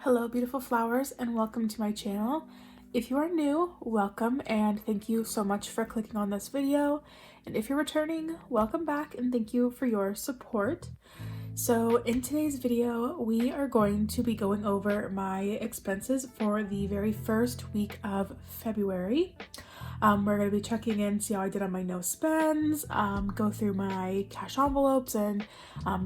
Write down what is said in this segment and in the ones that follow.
Hello beautiful flowers and welcome to my channel. If you are new, welcome and thank you so much for clicking on this video. And if you're returning, welcome back and thank you for your support. So in today's video, we are going to be going over my expenses for the very first week of February. We're going to be checking in, see how I did on my no spends, go through my cash envelopes and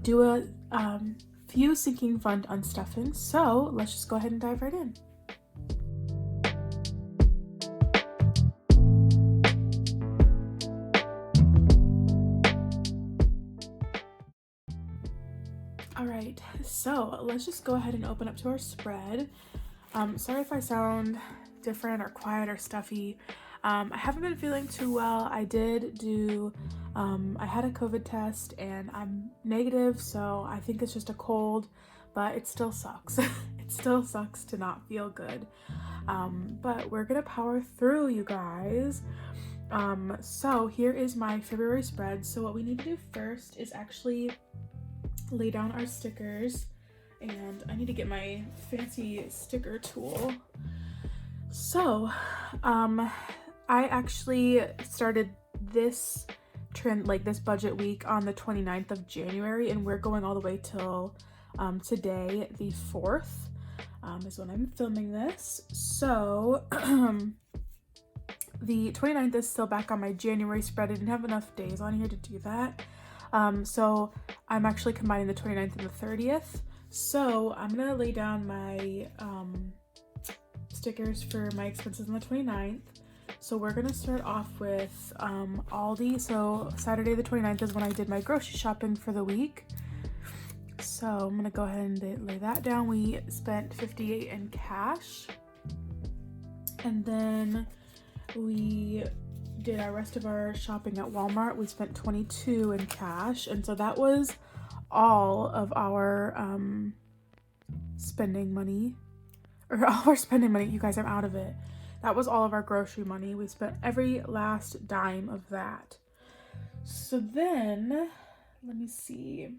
do a few sinking fund unstuffing. So let's just go ahead and dive right in. All right, so let's just go ahead and open up to our spread. Sorry if I sound different or quiet or stuffy. I haven't been feeling too well. I did do, I had a COVID test and I'm negative, so I think it's just a cold, but it still sucks. It still sucks to not feel good. But we're gonna power through, you guys. So here is my February spread. So what we need to do first is actually lay down our stickers, and I need to get my fancy sticker tool. So I actually started this trend, like this budget week, on the 29th of January, and we're going all the way till today, the 4th, is when I'm filming this. So the 29th is still back on my January spread. I didn't have enough days on here to do that. So I'm actually combining the 29th and the 30th. So I'm gonna lay down my stickers for my expenses on the 29th. So we're gonna start off with Aldi. So Saturday the 29th is when I did my grocery shopping for the week. So I'm gonna go ahead and lay that down. We spent $58 in cash. And then we did our rest of our shopping at Walmart. We spent $22 in cash, and so that was all of our spending money, or all of our spending money. You guys, I'm out of it. That was all of our grocery money. We spent every last dime of that. So then, let me see.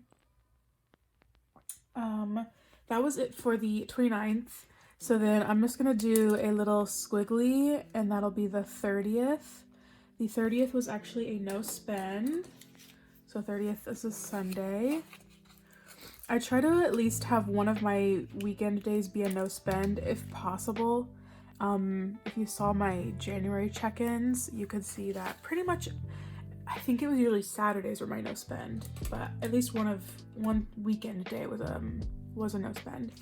That was it for the 29th. So then I'm just gonna do a little squiggly, and that'll be the 30th. The 30th was actually a no spend. So 30th is a Sunday. I try to at least have one of my weekend days be a no spend if possible. If you saw my January check-ins, you could see that pretty much, I think it was usually Saturdays were my no spend, but at least one weekend day was a no spend.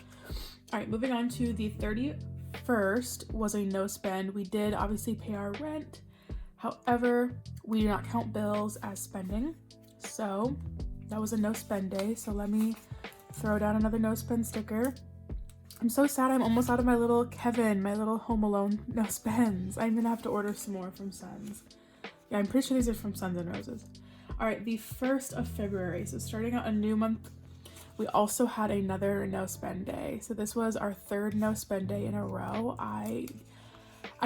All right, moving on to the 31st was a no spend. We did obviously pay our rent. However, we do not count bills as spending, so that was a no spend day. So let me throw down another no spend sticker. I'm so sad I'm almost out of my little Kevin, my little Home Alone no spends. I'm gonna have to order some more from Sons. Yeah, I'm pretty sure these are from Sons and Roses. All right, the 1st of February, so starting out a new month, we also had another no spend day. So this was our third no spend day in a row. I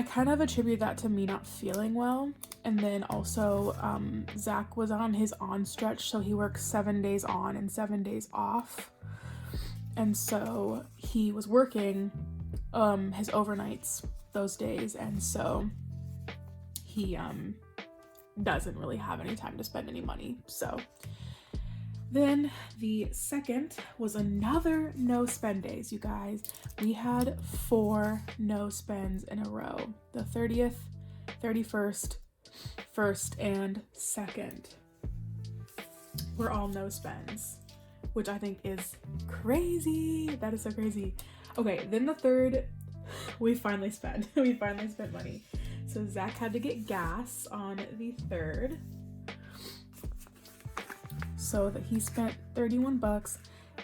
kind of attribute that to me not feeling well, and then also Zach was on his on stretch, so he works 7 days on and 7 days off, and so he was working his overnights those days, and so he doesn't really have any time to spend any money. So then the 2nd was another no spend days, you guys. We had 4 no spends in a row. The 30th, 31st, 1st, and 2nd were all no spends, which I think is crazy. That is so crazy. Okay, then the 3rd, we finally spent. We finally spent money. So Zach had to get gas on the 3rd. So that he spent 31 bucks.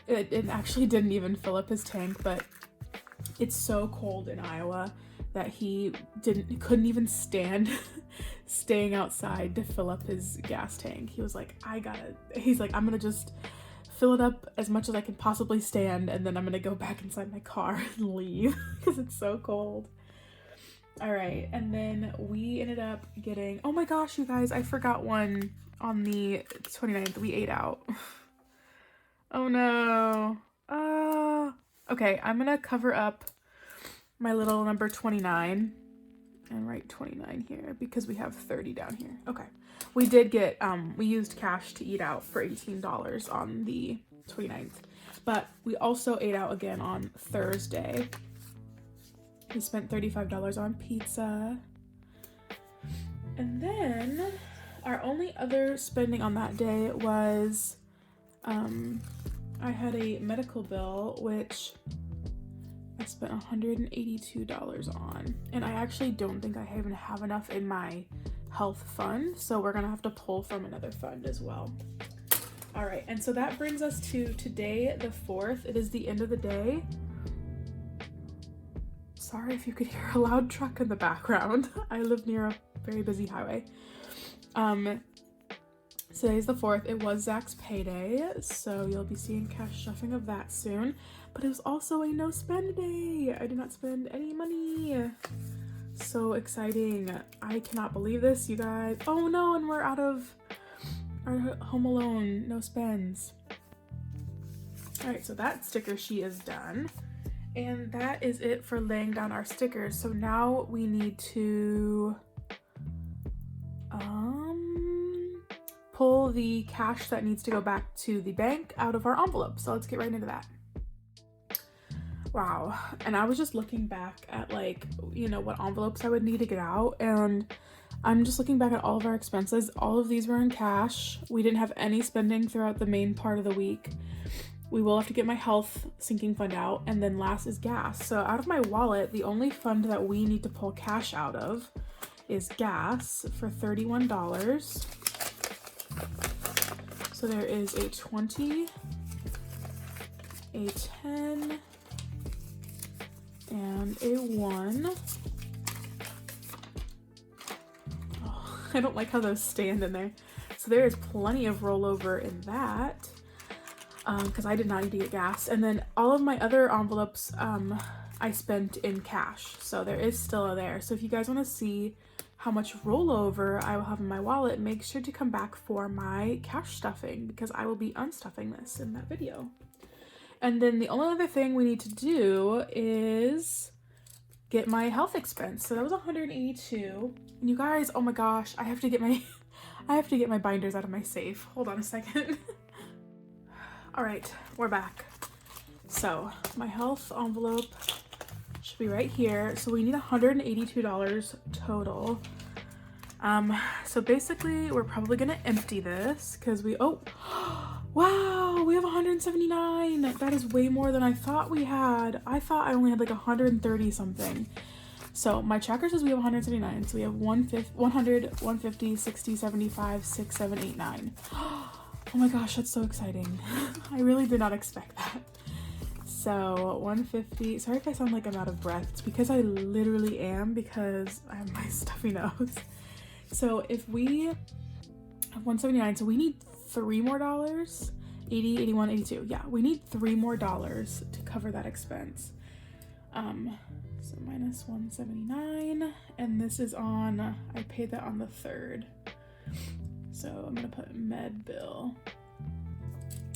It actually didn't even fill up his tank, but it's so cold in Iowa that he couldn't even stand staying outside to fill up his gas tank. He was like, he's like, I'm gonna just fill it up as much as I can possibly stand, and then I'm gonna go back inside my car and leave because it's so cold. All right, and then we ended up getting, oh my gosh, you guys, I forgot one on the 29th. We ate out. Oh no. Okay, I'm gonna cover up my little number 29 and write 29 here because we have 30 down here. Okay. We did get, we used cash to eat out for $18 on the 29th, but we also ate out again on Thursday. We spent $35 on pizza. And then our only other spending on that day was, I had a medical bill, which I spent $182 on, and I actually don't think I even have enough in my health fund, so we're gonna have to pull from another fund as well. All right, and so that brings us to today, the 4th. It is the end of the day. Sorry if you could hear a loud truck in the background. I live near a very busy highway. Today's the 4th. It was Zach's payday, so you'll be seeing cash stuffing of that soon. But it was also a no spend day. I did not spend any money. So exciting. I cannot believe this, you guys. Oh no, and we're out of our Home Alone no spends. All right, so that sticker sheet is done. And that is it for laying down our stickers. So now we need to pull the cash that needs to go back to the bank out of our envelope. So let's get right into that. Wow. And I was just looking back at, like, you know, what envelopes I would need to get out, and I'm just looking back at all of our expenses. All of these were in cash. We didn't have any spending throughout the main part of the week. We will have to get my health sinking fund out, and then last is gas. So out of my wallet, the only fund that we need to pull cash out of is gas for $31. So there is a 20, a 10, and a 1. Oh, I don't like how those stand in there. So there is plenty of rollover in that, because I did not need to get gas. And then all of my other envelopes I spent in cash, so there is still there. So if you guys want to see how much rollover I will have in my wallet, make sure to come back for my cash stuffing, because I will be unstuffing this in that video. And then the only other thing we need to do is get my health expense. So that was $182. And you guys, oh my gosh, I have to get my binders out of my safe. Hold on a second. All right, we're back. So my health envelope should be right here. So we need $182 total. So basically we're probably gonna empty this because wow, we have 179. That is way more than I thought we had. I thought I only had like 130 something. So my tracker says we have 179. So we have 100, 150, 60, 75, 6, 7, 8, 9. Oh my gosh, that's so exciting. I really did not expect that. So 150, sorry if I sound like I'm out of breath. It's because I literally am, because I have my stuffy nose. So if we have 179, so we need $3 more. 80, 81, 82. Yeah, we need $3 more to cover that expense. So minus 179, and this is on, I paid that on the 3rd. So I'm gonna put med bill.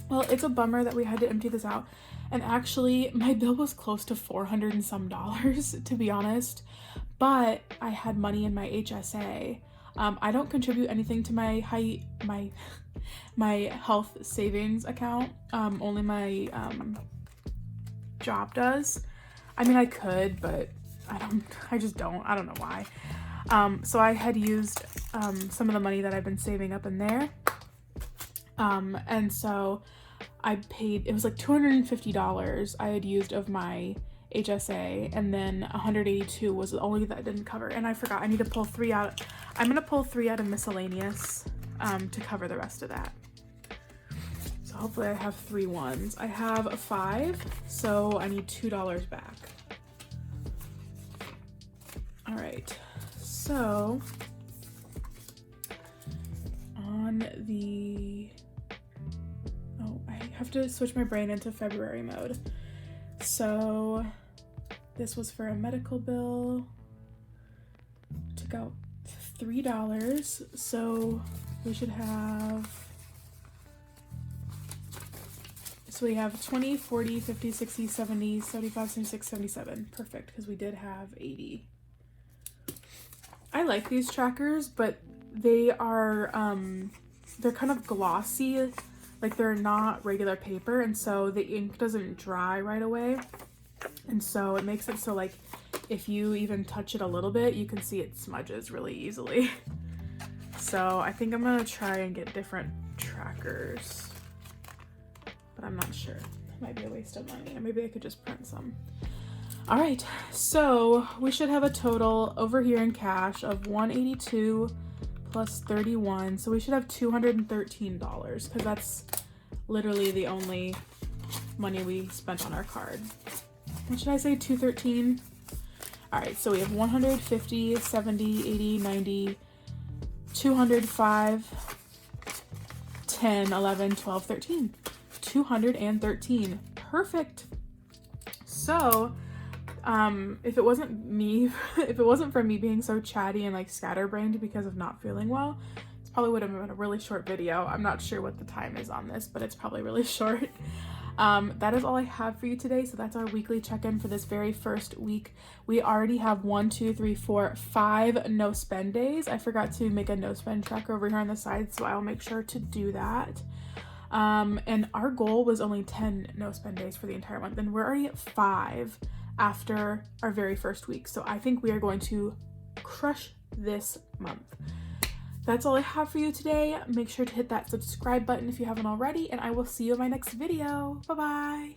Well, it's a bummer that we had to empty this out. And actually, my bill was close to $400 and some, to be honest. But I had money in my HSA. I don't contribute anything to my health savings account. Only my job does. I mean, I could, but I just don't. I don't know why. So I had used some of the money that I've been saving up in there. And so I paid, it was like $250 I had used of my HSA, and then 182 was the only that didn't cover. And I forgot, I need to pull 3 out. I'm gonna pull 3 out of miscellaneous to cover the rest of that. So hopefully I have 3 ones. I have a 5, so I need $2 back. All right, so on the, I have to switch my brain into February mode. So this was for a medical bill, took out $3, so we should have So we have 20, 40, 50, 60, 70, 75, 76, 77. Perfect, because we did have 80. I like these trackers, but they are, they're kind of glossy. Like, they're not regular paper, and so the ink doesn't dry right away. And so it makes it so, like, if you even touch it a little bit, you can see it smudges really easily. So I think I'm gonna try and get different trackers, but I'm not sure. It might be a waste of money, or maybe I could just print some. All right, so we should have a total over here in cash of $182 plus 31. So we should have $213 because that's literally the only money we spent on our card. What should I say, 213? All right, so we have 150, 70, 80, 90, 205, 10, 11, 12, 13. 213. Perfect. So, if it wasn't me, if it wasn't for me being so chatty and like scatterbrained because of not feeling well, this probably would have been a really short video. I'm not sure what the time is on this, but it's probably really short. That is all I have for you today. So that's our weekly check-in for this very first week. We already have 1, 2, 3, 4, 5 no spend days. I forgot to make a no spend tracker over here on the side, so I'll make sure to do that. And our goal was only 10 no spend days for the entire month, and we're already at 5 after our very first week. So I think we are going to crush this month. That's all I have for you today. Make sure to hit that subscribe button if you haven't already, and I will see you in my next video. Bye-bye.